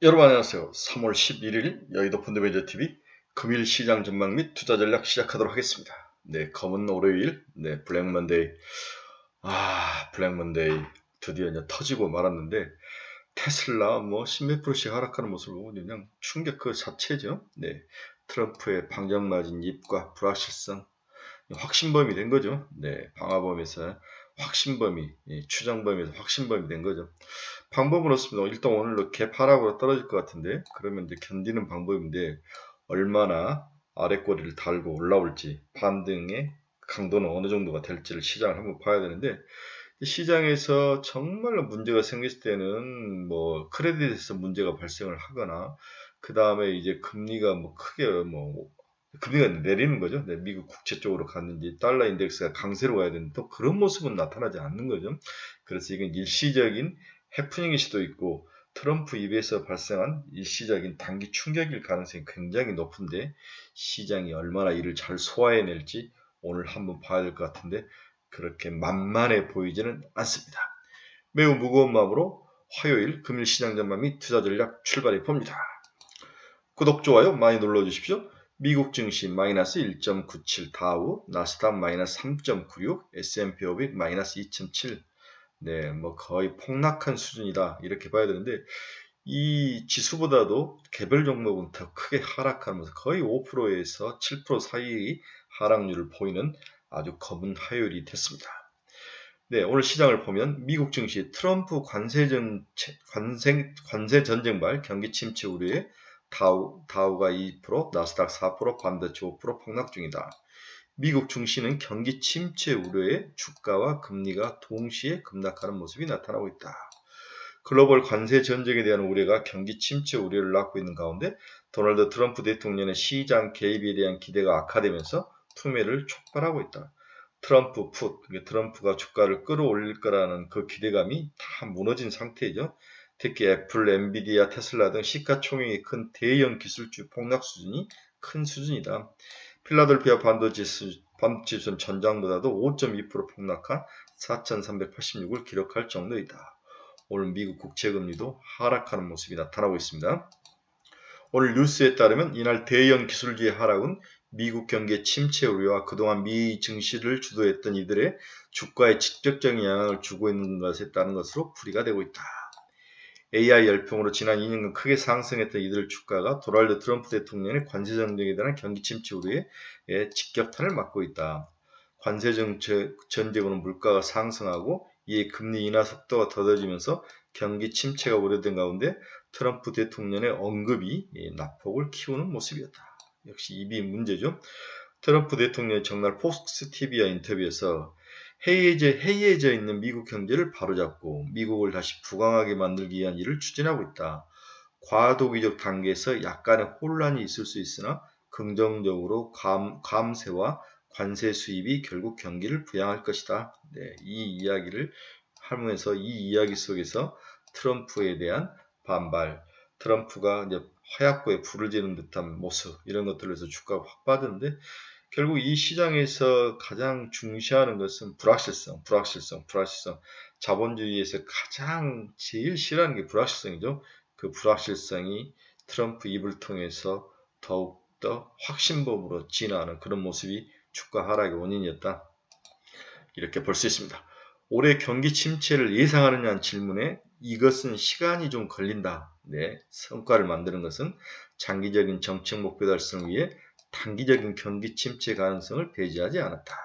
여러분 안녕하세요. 3월 11일 여의도 펀드매니저TV 금일 시장 전망 및 투자 전략 시작하도록 하겠습니다. 네, 검은 월요일, 네, 블랙 먼데이. 블랙 먼데이 드디어 이제 터지고 말았는데 테슬라 뭐 십몇 프로씩 하락하는 모습을 보고 그냥 충격 그 자체죠. 네, 트럼프의 방정 맞은 입과 불확실성 확신범이 된 거죠. 네, 방화범에서 확신범이, 추정범에서 확신범이 된 거죠. 방법은 없습니다. 일단 오늘로 갭 하락으로 떨어질 것 같은데, 그러면 이제 견디는 방법인데, 얼마나 아랫꼬리를 달고 올라올지, 반등의 강도는 어느 정도가 될지를 시장을 한번 봐야 되는데, 시장에서 정말로 문제가 생겼을 때는 뭐 크레딧에서 문제가 발생을 하거나, 그 다음에 이제 금리가 뭐 크게 금리가 내리는 거죠. 네, 미국 국채 쪽으로 갔는지 달러 인덱스가 강세로 가야 되는데 또 그런 모습은 나타나지 않는 거죠. 그래서 이건 일시적인 해프닝일 수도 있고 트럼프 입에서 발생한 일시적인 단기 충격일 가능성이 굉장히 높은데 시장이 얼마나 이를 잘 소화해낼지 오늘 한번 봐야 될 것 같은데 그렇게 만만해 보이지는 않습니다. 매우 무거운 마음으로 화요일 금일 시장 전망 및 투자 전략 출발해 봅니다. 구독, 좋아요 많이 눌러주십시오. 미국 증시 마이너스 1.97 다우, 나스닥 마이너스 3.96, S&P 500 마이너스 2.7. 네, 뭐 거의 폭락한 수준이다 이렇게 봐야 되는데 이 지수보다도 개별 종목은 더 크게 하락하면서 거의 5%에서 7% 사이의 하락률을 보이는 아주 검은 화요일이 됐습니다. 네, 오늘 시장을 보면 미국 증시 트럼프 관세 전쟁발 경기 침체 우려에 다우가 2%, 나스닥 4%, 반도체 5% 폭락 중이다. 미국 증시는 경기 침체 우려에 주가와 금리가 동시에 급락하는 모습이 나타나고 있다. 글로벌 관세 전쟁에 대한 우려가 경기 침체 우려를 낳고 있는 가운데 도널드 트럼프 대통령의 시장 개입에 대한 기대가 악화되면서 투매를 촉발하고 있다. 트럼프가 주가를 끌어올릴 거라는 그 기대감이 다 무너진 상태이죠. 특히 애플, 엔비디아, 테슬라 등 시가총액이 큰 대형 기술주 폭락 수준이 큰 수준이다. 필라델피아 반도체지수는 전장보다도 5.2% 폭락한 4,386을 기록할 정도이다. 오늘 미국 국채금리도 하락하는 모습이 나타나고 있습니다. 오늘 뉴스에 따르면 이날 대형 기술주의 하락은 미국 경기의 침체 우려와 그동안 미 증시를 주도했던 이들의 주가에 직접적인 영향을 주고 있는 것에 따른 것으로 풀이가 되고 있다. AI 열풍으로 지난 2년간 크게 상승했던 이들 주가가 도널드 트럼프 대통령의 관세 전쟁에 대한 경기 침체 우려에 직격탄을 맞고 있다. 관세 전쟁으로 물가가 상승하고 이에 금리 인하 속도가 더뎌지면서 경기 침체가 우려된 가운데 트럼프 대통령의 언급이 낙폭을 키우는 모습이었다. 역시 입이 문제죠. 트럼프 대통령이 전날 폭스TV와 인터뷰에서 해이해져 있는 미국 경제를 바로잡고 미국을 다시 부강하게 만들기 위한 일을 추진하고 있다. 과도기적 단계에서 약간의 혼란이 있을 수 있으나 긍정적으로 감세와 관세 수입이 결국 경기를 부양할 것이다. 네, 이 이야기를 하면서 이 이야기 속에서 트럼프에 대한 반발, 트럼프가 이제 화약고에 불을 지는 듯한 모습 이런 것들에서 주가가 확 빠졌는데 결국 이 시장에서 가장 중시하는 것은 불확실성. 자본주의에서 가장 제일 싫어하는 게 불확실성이죠. 그 불확실성이 트럼프 입을 통해서 더욱더 확신범으로 진화하는 그런 모습이 주가 하락의 원인이었다. 이렇게 볼 수 있습니다. 올해 경기 침체를 예상하느냐는 질문에 이것은 시간이 좀 걸린다. 네, 성과를 만드는 것은 장기적인 정책 목표 달성을 위해 단기적인 경기 침체 가능성을 배제하지 않았다.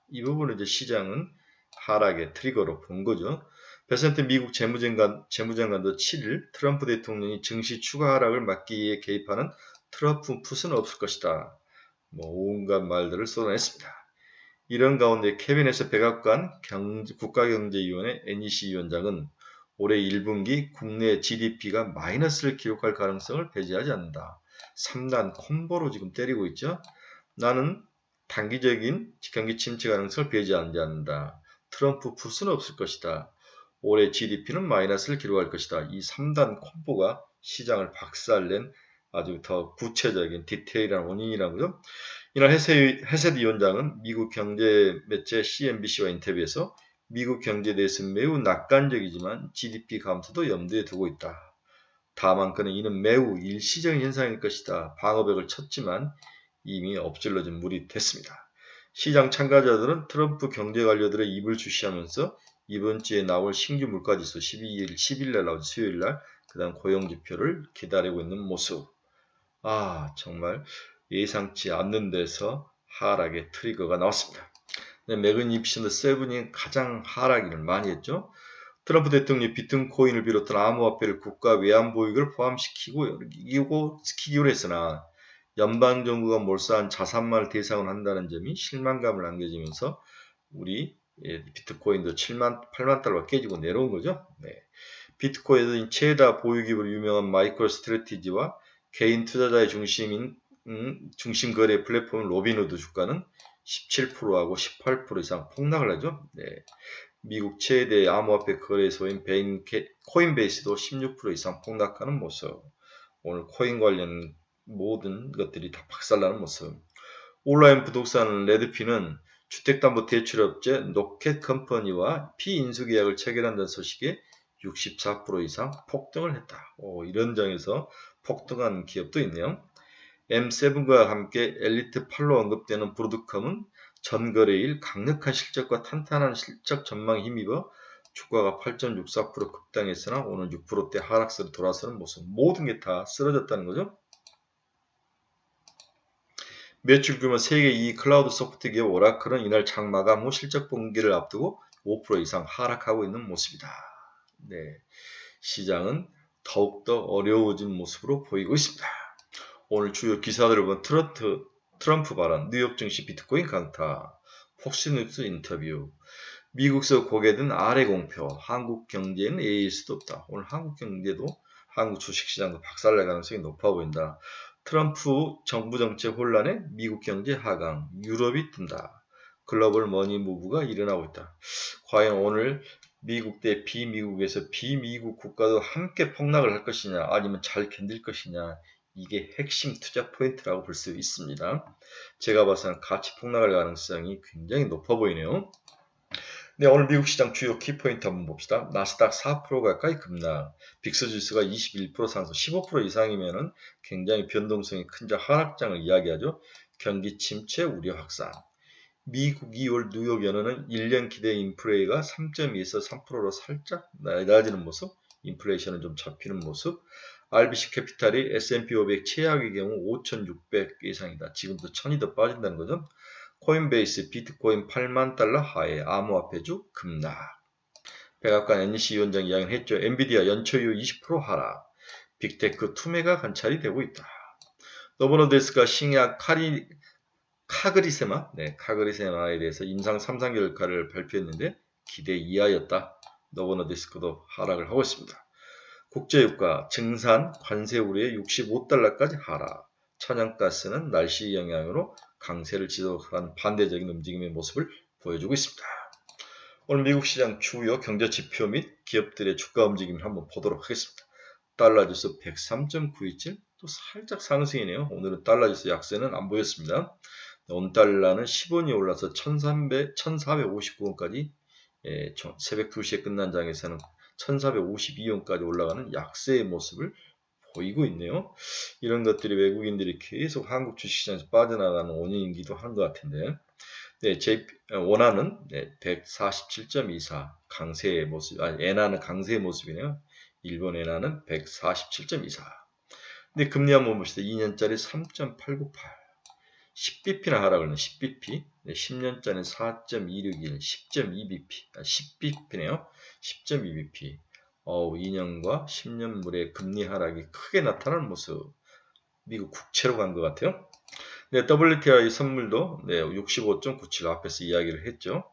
이 부분을 이제 시장은 하락의 트리거로 본 거죠. 베센트 미국 재무장관도 7일 트럼프 대통령이 증시 추가 하락을 막기 위해 개입하는 트럼프 풋은 없을 것이다. 온갖 말들을 쏟아냈습니다. 이런 가운데 케빈에서 백악관 국가경제위원회 NEC 위원장은 올해 1분기 국내 GDP가 마이너스를 기록할 가능성을 배제하지 않는다. 3단 콤보로 지금 때리고 있죠. 나는 단기적인 경기 침체 가능성을 배제하지 않는다. 트럼프 풋은 없을 것이다. 올해 GDP는 마이너스를 기록할 것이다. 이 3단 콤보가 시장을 박살낸 아주 더 구체적인 디테일한 원인이라는 거죠. 이날 헤세드 위원장은 미국 경제 매체 CNBC와 인터뷰에서 미국 경제에 대해서 매우 낙관적이지만 GDP 감소도 염두에 두고 있다. 다만 그는 이는 매우 일시적인 현상일 것이다. 방어벽을 쳤지만 이미 엎질러진 물이 됐습니다. 시장 참가자들은 트럼프 경제관료들의 입을 주시하면서 이번 주에 나올 신규 물가지수 10일날 나오죠. 수요일날 그 다음 고용지표를 기다리고 있는 모습. 정말 예상치 않는 데서 하락의 트리거가 나왔습니다. 매그니피션트 세븐이 가장 하락을 많이 했죠. 트럼프 대통령이 비트코인을 비롯한 암호화폐를 국가 외환보유고를 포함시키기로 했으나 연방정부가 몰수한 자산만을 대상으로 한다는 점이 실망감을 안겨지면서 우리 비트코인도 8만 달러가 깨지고 내려온 거죠. 비트코인은 최다 보유기업으로 유명한 마이크로 스트래티지와 개인 투자자의 중심 거래 플랫폼 로빈후드 주가는 17%하고 18% 이상 폭락을 하죠. 미국 최대 암호화폐 거래소인 코인베이스도 16% 이상 폭락하는 모습. 오늘 코인 관련 모든 것들이 다 박살나는 모습. 온라인 부동산 레드피는 주택담보대출업체 노켓컴퍼니와 피인수계약을 체결한다는 소식에 64% 이상 폭등을 했다. 이런 장에서 폭등한 기업도 있네요. M7과 함께 엘리트 8로 언급되는 브로드컴은 전거래일 강력한 실적과 탄탄한 실적 전망에 힘입어 주가가 8.64% 급등했으나 오늘 6%대 하락세로 돌아서는 모습. 모든 게 다 쓰러졌다는 거죠. 매출 규모 세계 2위 클라우드 소프트 기업 오라클은 이날 장마감 후 실적 공개를 앞두고 5% 이상 하락하고 있는 모습이다. 시장은 더욱더 어려워진 모습으로 보이고 있습니다. 오늘 주요 기사들을 본 트럼프 발언, 뉴욕 증시 비트코인 강타, 폭스뉴스 인터뷰, 미국서 고개든 아래 공표, 한국 경제는 A일 수도 없다. 오늘 한국 경제도 한국 주식시장도 박살날 가능성이 높아 보인다. 트럼프 정부 정책 혼란에 미국 경제 하강, 유럽이 뜬다. 글로벌 머니 무브가 일어나고 있다. 과연 오늘 미국 대 비미국에서 비미국 국가도 함께 폭락을 할 것이냐 아니면 잘 견딜 것이냐 이게 핵심 투자 포인트라고 볼 수 있습니다. 제가 봐서는 같이 폭락할 가능성이 굉장히 높아 보이네요. 오늘 미국 시장 주요 키포인트 한번 봅시다. 나스닥 4% 가까이 급락, 빅스 지수가 21% 상승, 15% 이상이면 굉장히 변동성이 큰 하락장을 이야기하죠. 경기 침체 우려 확산. 미국 2월 뉴욕 연은은 1년 기대 인플레이가 3.2에서 3%로 살짝 낮아지는 모습, 인플레이션은 좀 잡히는 모습. RBC 캐피탈이 S&P 500 최악의 경우 5,600 이상이다. 지금도 1,000이 더 빠진다는 거죠. 코인베이스 비트코인 8만 달러 하에 암호화폐주 급락. 백악관 NEC 위원장 이야기는 했죠. 엔비디아 연초 이후 20% 하락. 빅테크 투매가 관찰이 되고 있다. 노보노데스크가 신약 카그리세마에 대해서 임상 3상결 결과를 발표했는데 기대 이하였다. 노보노데스크도 하락을 하고 있습니다. 국제유가 증산 관세 우려에 65달러까지 하락. 천연가스는 날씨 영향으로 강세를 지속한 반대적인 움직임의 모습을 보여주고 있습니다. 오늘 미국 시장 주요 경제지표 및 기업들의 주가 움직임을 한번 보도록 하겠습니다. 달러지수 103.927 또 살짝 상승이네요. 오늘은 달러지수 약세는 안 보였습니다. 원달러는 10원이 올라서 1459원까지 새벽 2시에 끝난 장에서는 1452원까지 올라가는 약세의 모습을 보이고 있네요. 이런 것들이 외국인들이 계속 한국 주식시장에서 빠져나가는 원인이기도 한 것 같은데 원화는 147.24 강세의 모습, 엔화는 강세의 모습이네요. 일본 엔화는 147.24. 근데 금리 한번 봅시다. 2년짜리 3.898. 10bp나 하락을 하는 10bp, 10년짜리는 4.261, 10.2bp, 10bp네요. 10.2bp. 2년과 10년물의 금리 하락이 크게 나타나는 모습. 미국 국채로 간 것 같아요. WTI 선물도 65.97 앞에서 이야기를 했죠.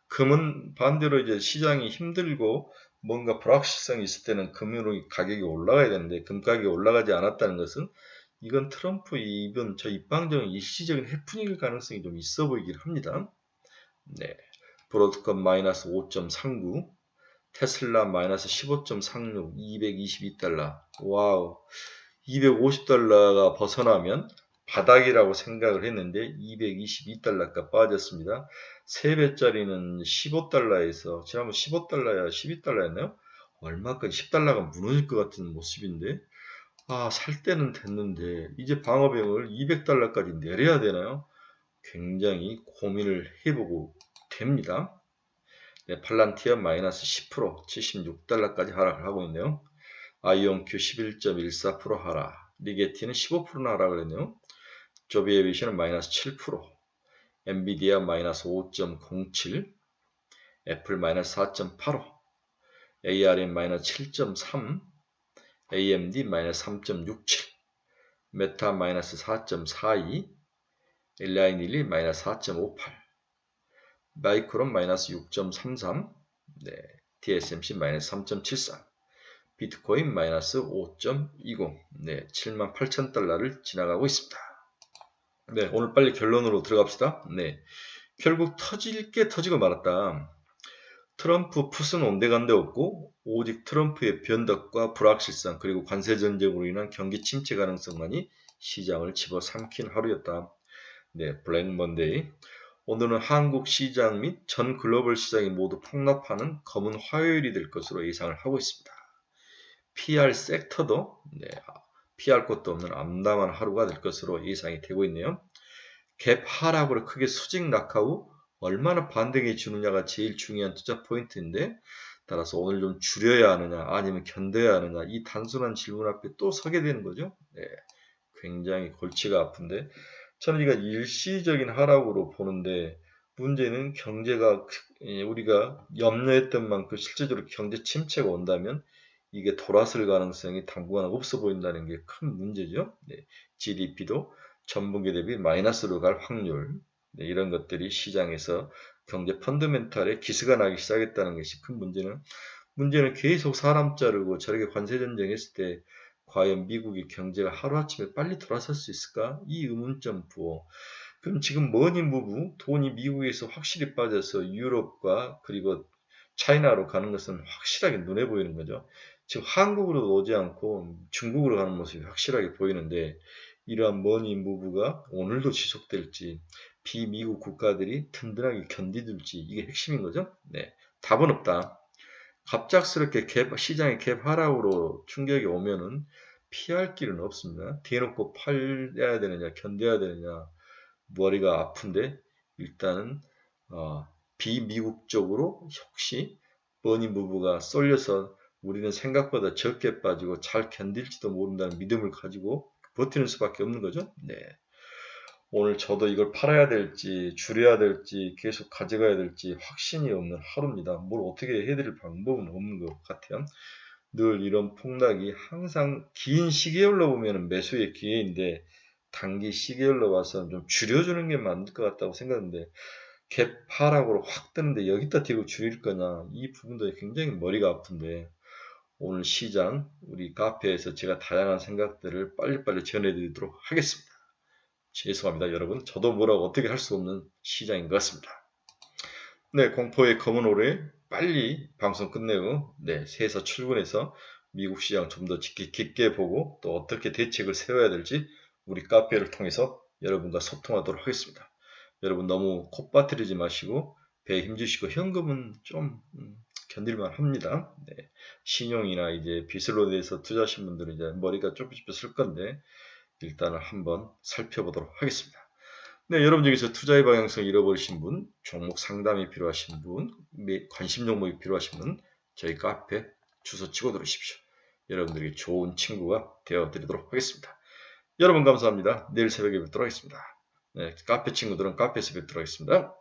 금은 반대로 이제 시장이 힘들고 뭔가 불확실성이 있을 때는 금융 가격이 올라가야 되는데 금 가격이 올라가지 않았다는 것은 이건 트럼프 이번 입방적인 일시적인 해프닝일 가능성이 좀 있어 보이긴 합니다. 브로드컴 마이너스 5.39, 테슬라 마이너스 15.36, 222달러. 와우, 250달러가 벗어나면 바닥이라고 생각을 했는데 222달러가 빠졌습니다. 3배짜리는 15달러에서 지난번 15달러야 12달러였나요? 얼마까지 10달러가 무너질 것 같은 모습인데 살 때는 됐는데 이제 방어병을 200달러까지 내려야 되나요? 굉장히 고민을 해보고 됩니다. 네, 팔란티어 마이너스 10% 76달러까지 하락을 하고 있네요. 아이온큐 11.14% 하락, 리게티는 15%나 하락을 했네요. 조비에비션은 마이너스 7%, 엔비디아 마이너스 5.07, 애플 마이너스 4.85, ARM 마이너스 7.3, AMD 마이너스 3.67, 메타 마이너스 4.42, 엘라이닐리 마이너스 4.58, 마이크론 마이너스 6.33, 네, TSMC 마이너스 3.74, 비트코인 마이너스 5.20, 네, 78,000달러를 지나가고 있습니다. 네, 오늘 빨리 결론으로 들어갑시다. 네, 결국 터질 게 터지고 말았다. 트럼프 풋은 온데간데 없고 오직 트럼프의 변덕과 불확실성 그리고 관세 전쟁으로 인한 경기 침체 가능성만이 시장을 집어삼킨 하루였다. 네, 블랙 먼데이. 오늘은 한국 시장 및 전 글로벌 시장이 모두 폭락하는 검은 화요일이 될 것으로 예상을 하고 있습니다. PR 섹터도 피할 곳도 없는 암담한 하루가 될 것으로 예상이 되고 있네요. 갭 하락으로 크게 수직 낙하 후 얼마나 반등해 주느냐가 제일 중요한 투자 포인트인데 따라서 오늘 좀 줄여야 하느냐 아니면 견뎌야 하느냐 이 단순한 질문 앞에 또 서게 되는 거죠. 네, 굉장히 골치가 아픈데 저는 이거 일시적인 하락으로 보는데 문제는 경제가 우리가 염려했던 만큼 실제적으로 경제 침체가 온다면 이게 돌아설 가능성이 당분간 없어 보인다는 게 큰 문제죠. 네, GDP도 전분기 대비 마이너스로 갈 확률 네, 이런 것들이 시장에서 경제 펀더멘탈에 기스가 나기 시작했다는 것이 큰 문제는 계속 사람 자르고 저렇게 관세 전쟁했을 때 과연 미국의 경제가 하루아침에 빨리 돌아설 수 있을까? 이 의문점 부호. 그럼 지금 머니 무브 돈이 미국에서 확실히 빠져서 유럽과 그리고 차이나로 가는 것은 확실하게 눈에 보이는 거죠. 지금 한국으로 오지 않고 중국으로 가는 모습이 확실하게 보이는데 이러한 머니 무브가 오늘도 지속될지 비미국 국가들이 든든하게 견디둘지 이게 핵심인 거죠. 네, 답은 없다. 갑작스럽게 시장의 갭 하락으로 충격이 오면은 피할 길은 없습니다. 대놓고 팔아야 되느냐 견뎌야 되느냐 머리가 아픈데 일단은 비미국적으로 혹시 버니 무브가 쏠려서 우리는 생각보다 적게 빠지고 잘 견딜지도 모른다는 믿음을 가지고 버티는 수밖에 없는 거죠. 네. 오늘 저도 이걸 팔아야 될지 줄여야 될지 계속 가져가야 될지 확신이 없는 하루입니다. 뭘 어떻게 해드릴 방법은 없는 것 같아요. 늘 이런 폭락이 항상 긴 시계열로 보면 매수의 기회인데 단기 시계열로 와서는 좀 줄여주는 게 맞을 것 같다고 생각하는데 갭 하락으로 확 뜨는데 여기다 대고 줄일 거냐 이 부분도 굉장히 머리가 아픈데 오늘 시장 우리 카페에서 제가 다양한 생각들을 빨리빨리 전해드리도록 하겠습니다. 죄송합니다 여러분. 저도 뭐라고 어떻게 할 수 없는 시장인 것 같습니다. 네, 공포의 검은 오래 빨리 방송 끝내고 새해서 출근해서 미국 시장 좀 더 깊게 보고 또 어떻게 대책을 세워야 될지 우리 카페를 통해서 여러분과 소통하도록 하겠습니다. 여러분 너무 콧바트리지 마시고 배에 힘주시고 현금은 좀 견딜만 합니다. 네, 신용이나 이제 빚으로 대해서 투자하신 분들은 이제 머리가 좁혀집혀 쓸 건데 일단은 한번 살펴보도록 하겠습니다. 네, 여러분 중에서 투자의 방향성 잃어버리신 분, 종목 상담이 필요하신 분, 관심 종목이 필요하신 분, 저희 카페 주소 찍어 들으십시오. 여러분들에게 좋은 친구가 되어드리도록 하겠습니다. 여러분 감사합니다. 내일 새벽에 뵙도록 하겠습니다. 네, 카페 친구들은 카페에서 뵙도록 하겠습니다.